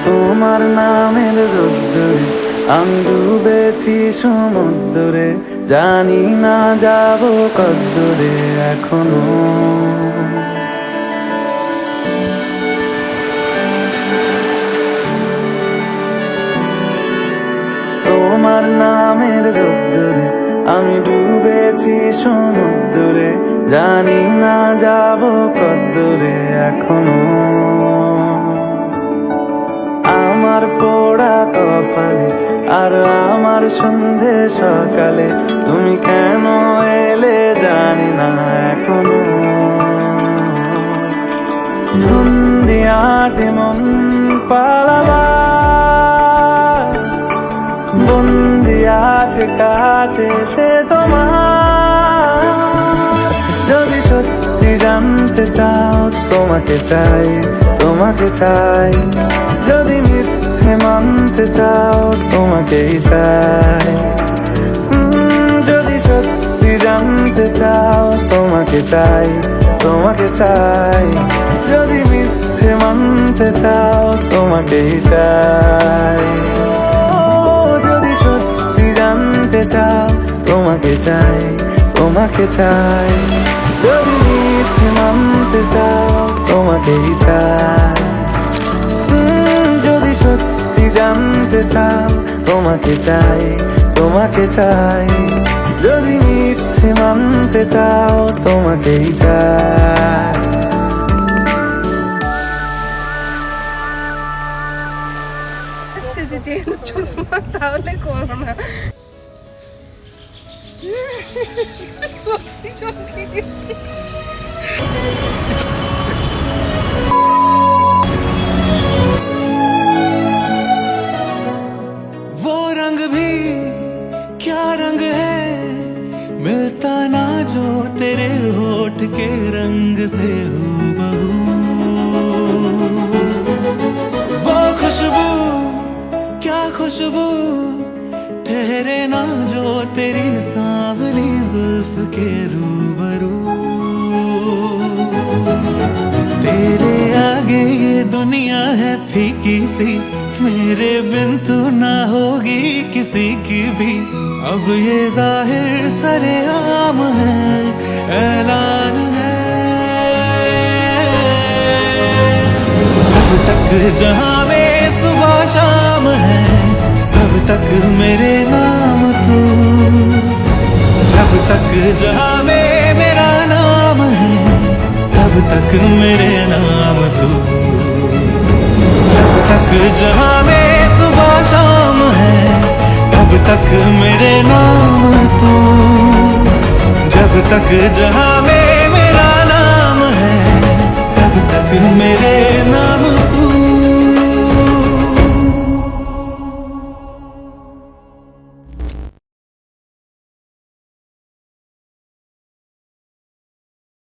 তোমার নামের রোদ্দুরে আমি ডুবেছি সমুদ্রে, জানি না যাব কদ্দুরে এখনো। তোমার নামের রোদ্দুরে আমি ডুবেছি সমুদ্রে, জানি না যাব কদ্দুরে এখনো। আমার পোড়া কপালে আর আমার সন্ধে সকালে তুমি কেন এলে জানি না এখনো। ধুন্দিয়াটে মন পালাবার বন্দি আছে কাছে সে তোমার। যদি সত্যি জানতে চাও তোমাকে চাই, তোমাকে চাই। যদি মিথ্যে মানতে চাও তোমাকেই চাই। যদি সত্যি জানতে চাও তোমাকে চাই, তোমাকে চাই। যদি মিথ্যে মানতে চাও তোমাকেই চাই। যদি সত্যি জানতে চাও তোমাকে চাই, তোমাকে চাই। যদি মিথ্যে মানতে চাও তোমাকেই চাই। যদি সত্যি জানতে চাও তোমাকে চাই, তোমাকে চাই। যদি মিথ্যে মানতে চাও তোমাকেই চাই। আচ্ছা যে জেন্টস চশমা তাহলে করো না, সত্যি চমকে গেছি। वो रंग भी क्या रंग है, मिलता ना जो तेरे होठ के रंग से हूबहू। वो खुशबू क्या खुशबू, ठहरे ना जो तेरी सांवली जुल्फ के रूबरू। तेरे आगे ये दुनिया है फीकी सी, मेरे बिन तू ना होगी किसी की भी। अब ये जाहिर सरेआम है, ऐलान है। जब तक जहां में सुबह शाम है, तब तक मेरे नाम तू। जब तक जहां में मेरा नाम है, तब तक मेरे नाम तू। जब तक जहां में सुबह शाम है, तब तक मेरे नाम तू। जब तक जहां में मेरा नाम है, तब तक